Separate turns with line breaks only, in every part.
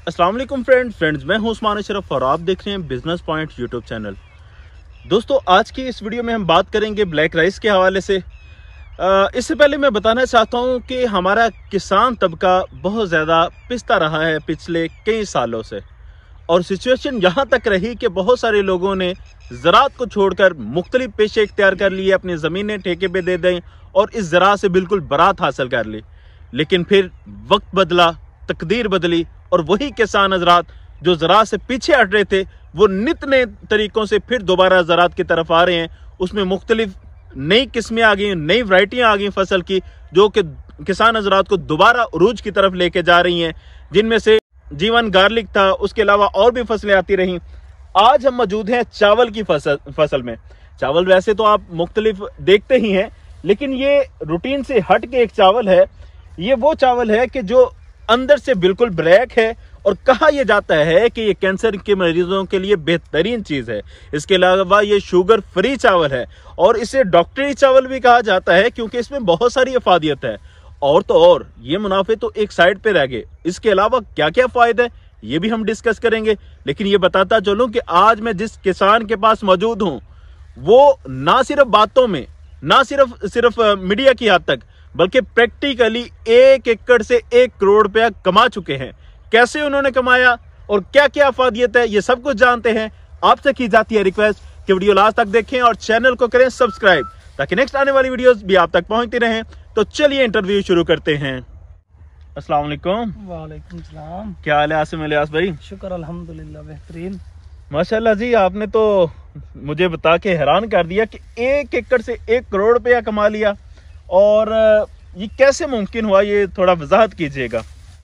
अस्सलाम वालेकुम फ्रेंड्स, मैं हूं उस्मान अशरफ और आप देख रहे हैं बिजनेस पॉइंट यूट्यूब चैनल। दोस्तों, आज की इस वीडियो में हम बात करेंगे ब्लैक राइस के हवाले से। इससे पहले मैं बताना चाहता हूं कि हमारा किसान तबका बहुत ज़्यादा पिसता रहा है पिछले कई सालों से, और सिचुएशन यहाँ तक रही कि बहुत सारे लोगों ने ज़राअत को छोड़कर मुख्तलिफ पेशे इख्तियार कर लिए, अपनी ज़मीनें ठेके पे दे दें और इस ज़राअत से बिल्कुल बरात हासिल कर ली। लेकिन फिर वक्त बदला, तकदीर बदली और वही किसान हजरात जो ज़राअत से पीछे हट रहे थे वो नित नए तरीक़ों से फिर दोबारा ज़राअत की तरफ आ रहे हैं। उसमें मुख्तलिफ नई किस्में आ गई, नई वैरायटियाँ आ गई फसल की, जो कि किसान हजरात को दोबारा उरूज की तरफ लेके जा रही हैं, जिनमें से जीवन गार्लिक था, उसके अलावा और भी फसलें आती रहीं। आज हम मौजूद हैं चावल की फसल में। चावल वैसे तो आप मुख्तलिफ देखते ही हैं, लेकिन ये रूटीन से हट के एक चावल है। ये वो चावल है कि जो अंदर से बिल्कुल ब्लैक है, और कहा यह जाता है कि ये कैंसर के मरीजों के लिए बेहतरीन चीज है। इसके अलावा ये शुगर फ्री चावल है और इसे डॉक्टरी चावल भी कहा जाता है, क्योंकि इसमें बहुत सारी अफादियत है। और तो और ये मुनाफे तो एक साइड पे रह गए, इसके अलावा क्या क्या फायदे हैं ये भी हम डिस्कस करेंगे। लेकिन ये बताता चलूं कि आज मैं जिस किसान के पास मौजूद हूं, वो ना सिर्फ बातों में, ना सिर्फ मीडिया की हद तक, बल्कि प्रैक्टिकली 1 एकड़ से 1 करोड़ रुपया कमा चुके हैं। कैसे उन्होंने कमाया और क्या क्या अफादियत है, ये सब कुछ जानते हैं। आपसे की जाती है रिक्वेस्ट कि वीडियो लास्ट तक देखें और चैनल को करें सब्सक्राइब, ताकि नेक्स्ट आने वाली वीडियोस भी आप तक पहुंचती रहें। तो चलिए इंटरव्यू शुरू करते हैं। अस्सलाम वालेकुम।
वालेकुम सलाम।
क्या हाल है आसिम इलियास भाई?
शुक्र अल्हम्दुलिल्लाह, बेहतरीन।
माशाल्लाह जी, आपने तो मुझे बता के हैरान कर दिया कि 1 एकड़ से 1 करोड़ रुपया कमा लिया। और ये कैसे मुमकिन हुआ, ये थोड़ा वजाहत कीजिएगा।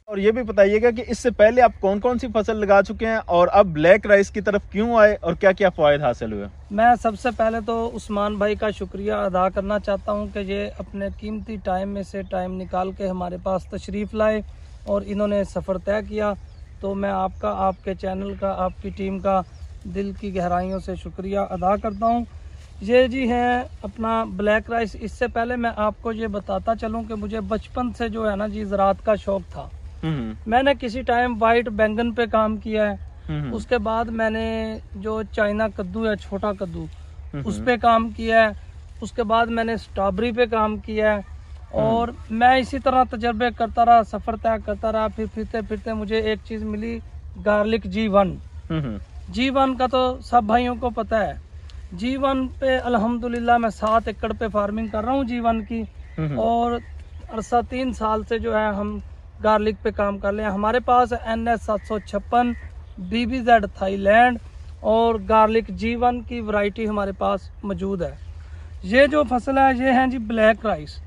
और ये भी बताइएगा कि इससे पहले आप कौन कौन सी फसल लगा चुके हैं और अब ब्लैक राइस की तरफ क्यों आए और क्या क्या फायदे हासिल हुए।
मैं सबसे पहले तो उस्मान भाई का शुक्रिया अदा करना चाहता हूं कि ये अपने कीमती टाइम में से टाइम निकाल के हमारे पास तशरीफ़ लाए और इन्होंने सफ़र तय किया। तो मैं आपका, आपके चैनल का, आपकी टीम का दिल की गहराइयों से शुक्रिया अदा करता हूँ। ये जी हैं अपना ब्लैक राइस। इससे पहले मैं आपको ये बताता चलूँ कि मुझे बचपन से जो है ना जी ज़राअत का शौक़ था। मैंने किसी टाइम वाइट बैंगन पे काम किया है, उसके बाद मैंने जो चाइना कद्दू है, छोटा कद्दू, उस पे काम किया है, उसके बाद मैंने स्ट्रॉबेरी पे काम किया है। और मैं इसी तरह तजर्बे करता रहा, सफ़र तय करता रहा। फिर फिरते फिरते मुझे एक चीज़ मिली, गार्लिक G1। G1 का तो सब भाइयों को पता है। G1 पे अल्हम्दुलिल्लाह मैं 7 एकड़ पे फार्मिंग कर रहा हूँ G1 की, और अरसा 3 साल से जो है हम गार्लिक पे काम कर रहे हैं। हमारे पास NS 756 BBZ थाईलैंड और गार्लिक G1 की वैरायटी हमारे पास मौजूद है। ये जो फसल है ये है जी ब्लैक राइस।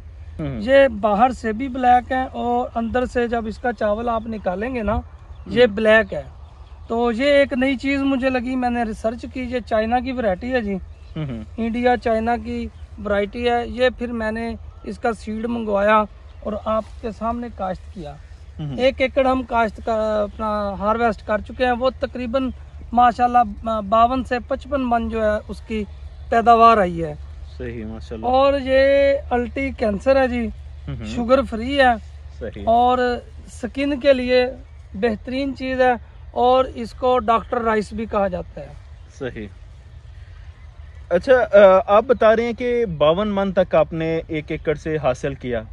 ये बाहर से भी ब्लैक है और अंदर से जब इसका चावल आप निकालेंगे ना, ये ब्लैक है। तो ये एक नई चीज़ मुझे लगी, मैंने रिसर्च की। ये चाइना की वैरायटी है जी, इंडिया चाइना की वैरायटी है ये। फिर मैंने इसका सीड मंगवाया और आपके सामने काश्त किया। 1 एकड़ हम काश्त का अपना हार्वेस्ट कर चुके हैं। वो तकरीबन माशाल्लाह 52 से 55 मन जो है उसकी पैदावार आई है।
सही, माशाल्लाह।
और ये अल्टी कैंसर है जी, शुगर फ्री है।
सही। और
स्किन के लिए बेहतरीन चीज़ है, और इसको डॉक्टर राइस भी कहा जाता है।
सही। अच्छा, आप बता रहे हैं कि 52 मन तक आपने 1 एकड़ से हासिल किया,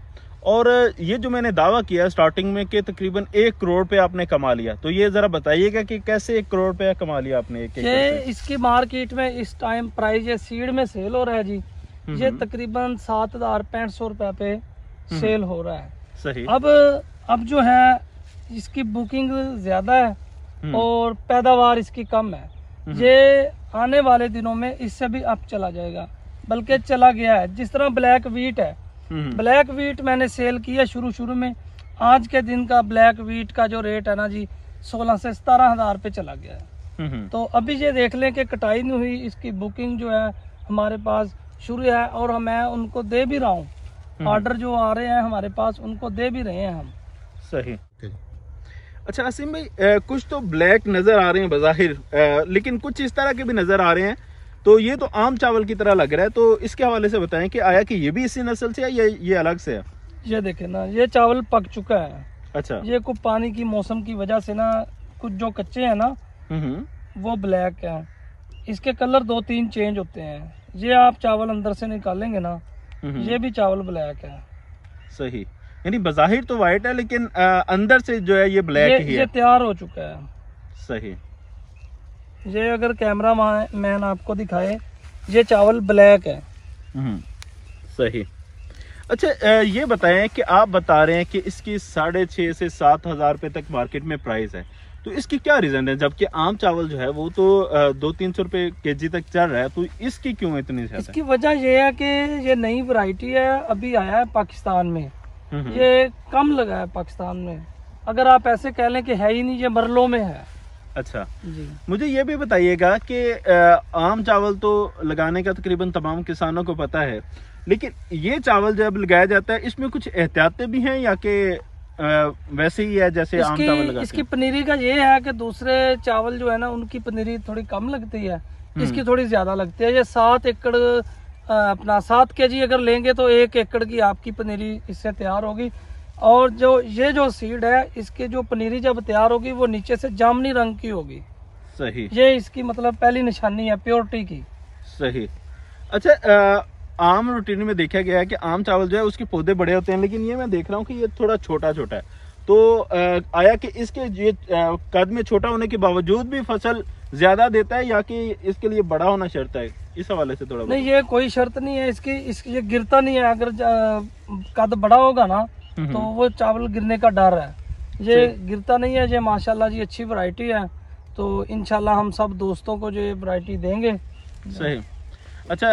और ये जो मैंने दावा किया स्टार्टिंग में कि तकरीबन 1 करोड़ पे आपने कमा लिया, तो ये जरा बताइएगा कि कैसे 1 करोड़ पे कमा लिया आपने 1 एकड़ से?
इसकी मार्केट में इस टाइम प्राइस ये सीड में सेल हो रहा है जी, ये तकरीबन 7,500 रुपए पे सेल हो रहा है।
सही।
अब जो है इसकी बुकिंग ज्यादा है और पैदावार इसकी कम है। ये आने वाले दिनों में इससे भी अप चला जाएगा, बल्कि चला गया है। जिस तरह ब्लैक वीट है, ब्लैक वीट मैंने सेल किया शुरू में। आज के दिन का ब्लैक वीट का जो रेट है ना जी, 16 से 17 हजार पे चला गया है। तो अभी ये देख लें कि कटाई नहीं हुई, इसकी बुकिंग जो है हमारे पास शुरू है, और मैं उनको दे भी रहा हूँ। ऑर्डर जो आ रहे हैं हमारे पास उनको दे भी रहे हैं हम।
सही। अच्छा आसिम भाई, कुछ तो ब्लैक नजर आ रहे हैं बज़ाहिर, लेकिन कुछ इस तरह के भी नजर आ रहे हैं। तो ये तो आम चावल की तरह लग रहा है, तो इसके हवाले से बताएं कि आया कि ये भी इसी नस्ल से है या ये अलग से है?
ये देखे ना, ये चावल पक चुका है।
अच्छा।
ये कुछ पानी की मौसम की वजह से ना कुछ जो कच्चे हैं ना वो ब्लैक है। इसके कलर 2-3 चेंज होते हैं। ये आप चावल अंदर से निकालेंगे ना, ये भी चावल ब्लैक है।
सही, यानी बज़ाहिर तो वाइट है लेकिन अंदर से जो है ये ब्लैक ही है।
ये तैयार हो चुका है।
सही।
ये अगर कैमरा मैन आपको दिखाए, ये चावल ब्लैक है।
सही। अच्छा, ये बताएं कि आप बता रहे हैं कि इसकी 6,500 से 7,000 रुपए तक मार्केट में प्राइस है, तो इसकी क्या रीजन है? जबकि आम चावल जो है वो तो 200-300 रुपए केजी तक चल रहा है, तो इसकी क्यों इतनी ज्यादा?
इसकी वजह ये है कि ये नई वैरायटी है, अभी आया है पाकिस्तान में। ये कम लगा है पाकिस्तान में। अगर आप ऐसे कह लें कि है ही नहीं, ये मरलों में है।
अच्छा
जी।
मुझे ये भी बताइएगा कि आम चावल तो लगाने का तकरीबन तमाम किसानों को पता है, लेकिन ये चावल जब लगाया जाता है इसमें कुछ एहतियातें भी हैं या कि वैसे ही है जैसे आम चावल लगाते हैं?
इसकी पनीरी का ये है कि दूसरे चावल जो है ना उनकी पनीरी थोड़ी कम लगती है, इसकी थोड़ी ज्यादा लगती है। ये 7 एकड़ अपना 7 केजी अगर लेंगे तो 1 एकड़ की आपकी पनीरी इससे तैयार होगी। और जो सीड है इसकी जो पनीरी जब तैयार होगी वो नीचे से जामनी रंग की होगी।
सही।
ये इसकी मतलब पहली निशानी है प्योरिटी की। सही।
अच्छा, आम रूटीन में देखा गया है कि आम चावल जो है उसके पौधे बड़े होते हैं, लेकिन ये मैं देख रहा हूँ कि ये थोड़ा छोटा छोटा है, तो आया कि इसके ये कद में छोटा होने के बावजूद भी फसल ज्यादा देता है या कि इसके लिए बड़ा होना शर्त है? इस हवाले से थोड़ा
नहीं, ये कोई शर्त नहीं है इसकी ये गिरता नहीं है। अगर कद बड़ा होगा ना तो वो चावल गिरने का डर है। ये गिरता नहीं है। ये माशाल्लाह जी अच्छी वैरायटी है, तो इंशाल्लाह हम सब दोस्तों को जो ये वैरायटी देंगे।
सही। अच्छा,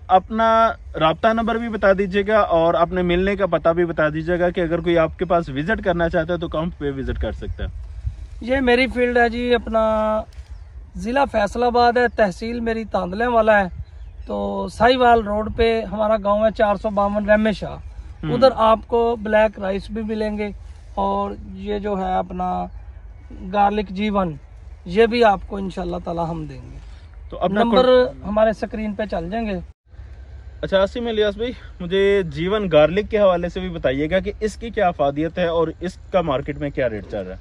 अपना राब्ता नंबर भी बता दीजिएगा और अपने मिलने का पता भी बता दीजिएगा कि अगर कोई आपके पास विजिट करना चाहता है तो कहाँ पे विजिट कर सकता है?
ये मेरी फील्ड है जी, अपना ज़िला फैसलाबाद है, तहसील मेरी तांदले वाला है। तो साहिवाल रोड पे हमारा गांव है 452 रहमे शाह। उधर आपको ब्लैक राइस भी मिलेंगे और ये जो है अपना गार्लिक जीवन, ये भी आपको इंशाल्लाह ताला हम देंगे। तो अपना नंबर हमारे स्क्रीन पे चल जाएंगे।
अच्छा आसिम इलियास भाई, मुझे जीवन गार्लिक के हवाले से भी बताइएगा कि इसकी क्या अफादियत है और इसका मार्केट में क्या रेट चल रहा है?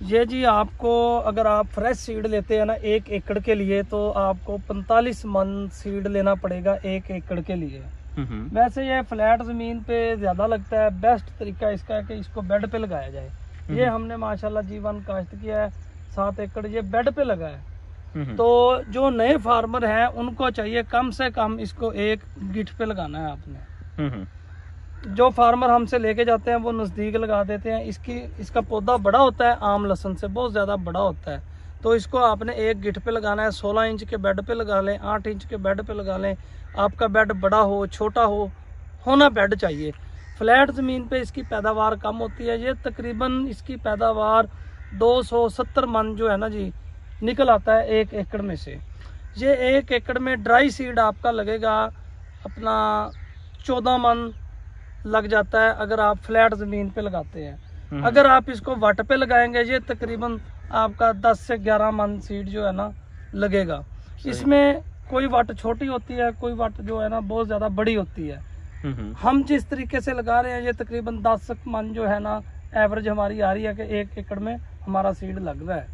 ये जी आपको अगर आप फ्रेश सीड लेते हैं ना 1 एकड़ के लिए, तो आपको 45 मन सीड लेना पड़ेगा 1 एकड़ के लिए। वैसे ये फ्लैट जमीन पे ज्यादा लगता है। बेस्ट तरीका इसका है कि इसको बेड पे लगाया जाए। ये हमने माशाल्लाह जीवन काश्त किया है 7 एकड़, ये बेड पे लगा है। तो जो नए फार्मर हैं उनको चाहिए कम से कम इसको 1 गिट पे लगाना है आपने। जो फार्मर हमसे लेके जाते हैं वो नजदीक लगा देते हैं। इसका पौधा बड़ा होता है, आम लहसुन से बहुत ज्यादा बड़ा होता है, तो इसको आपने 1 गिट पे लगाना है। 16 इंच के बेड पे लगा लें, 8 इंच के बेड पे लगा लें। आपका बेड बड़ा हो छोटा हो, होना बेड चाहिए। फ्लैट जमीन पे इसकी पैदावार कम होती है। ये तकरीबन इसकी पैदावार 270 मन जो है ना जी निकल आता है 1 एकड़ में से। ये 1 एकड़ में ड्राई सीड आपका लगेगा अपना 14 मन लग जाता है अगर आप फ्लैट जमीन पे लगाते हैं। अगर आप इसको वट पे लगाएंगे ये तकरीबन आपका 10 से 11 मन सीड जो है ना लगेगा। इसमें कोई वट छोटी होती है, कोई वट जो है ना बहुत ज्यादा बड़ी होती है। हम जिस तरीके से लगा रहे हैं ये तकरीबन 10 मन जो है ना एवरेज हमारी आ रही है कि 1 एकड़ में हमारा सीड लग रहा है।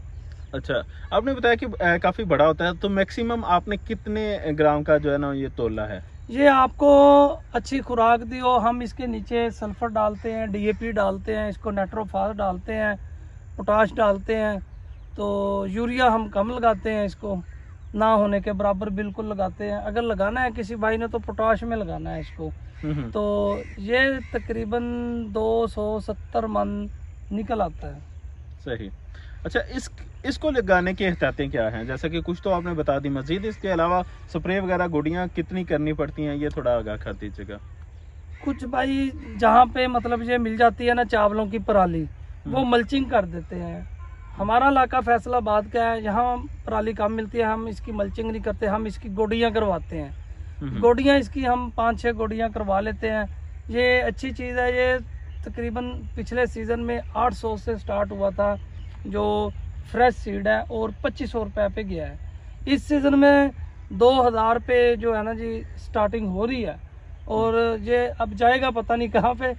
अच्छा, आपने बताया कि काफी बड़ा होता है, तो मैक्सिमम आपने कितने ग्राम का जो है ना ये तोला है?
ये आपको अच्छी खुराक दी हो, हम इसके नीचे सल्फर डालते हैं, DAP डालते हैं, इसको नाइट्रोफास डालते हैं, पोटाश डालते हैं। तो यूरिया हम कम लगाते हैं, इसको ना होने के बराबर बिल्कुल लगाते हैं। अगर लगाना है किसी भाई ने तो पोटाश में लगाना है इसको। तो ये तकरीबन 270 मन निकल आता है।
सही। अच्छा, इसको लगाने की एहतियातें क्या हैं? जैसे कि कुछ तो आपने बता दी, मजीद इसके अलावा स्प्रे वगैरह गोडियां कितनी करनी पड़ती हैं, ये थोड़ा आगाह कर दीजिएगा।
कुछ भाई जहाँ पे मतलब ये मिल जाती है ना चावलों की पराली, वो मल्चिंग कर देते हैं। हमारा इलाका फैसलाबाद का है, यहाँ पराली कम मिलती है, हम इसकी मल्चिंग नहीं करते, हम इसकी गोडियाँ करवाते हैं। गोडियाँ इसकी हम 5-6 गोडियाँ करवा लेते हैं। ये अच्छी चीज़ है। ये तकरीबन पिछले सीज़न में 800 से स्टार्ट हुआ था जो फ्रेश सीड है और 2500 रुपये पे गया है। इस सीज़न में 2000 पे जो है ना जी स्टार्टिंग हो रही है और ये अब जाएगा पता नहीं कहाँ पे।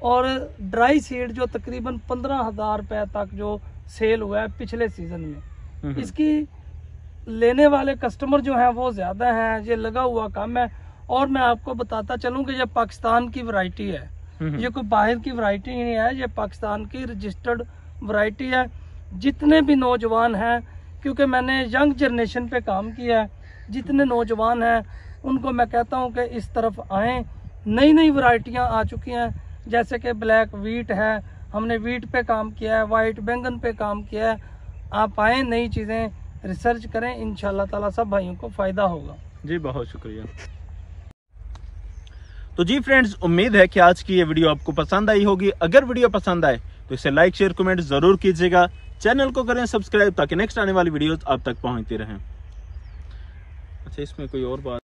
और ड्राई सीड जो तकरीबन 15,000 रुपये तक जो सेल हुआ है पिछले सीजन में। इसकी लेने वाले कस्टमर जो हैं वो ज़्यादा हैं, ये लगा हुआ काम है। और मैं आपको बताता चलूँ कि ये पाकिस्तान की वैरायटी है, ये कोई बाहर की वैरायटी नहीं है, ये पाकिस्तान की रजिस्टर्ड वैरायटी है। जितने भी नौजवान हैं, क्योंकि मैंने यंग जनरेशन पे काम किया है, जितने नौजवान हैं उनको मैं कहता हूं कि इस तरफ आएँ। नई नई वैरायटियां आ चुकी हैं, जैसे कि ब्लैक वीट है, हमने वीट पे काम किया है, वाइट बैंगन पे काम किया है। आप आएँ, नई चीज़ें रिसर्च करें, इंशाल्लाह ताला सब भाइयों को फ़ायदा होगा।
जी बहुत शुक्रिया। तो जी फ्रेंड्स, उम्मीद है कि आज की ये वीडियो आपको पसंद आई होगी। अगर वीडियो पसंद आए तो इसे लाइक शेयर कमेंट जरूर कीजिएगा। चैनल को करें सब्सक्राइब ताकि नेक्स्ट आने वाली वीडियोस आप तक पहुंचती रहें। अच्छा, इसमें कोई और बात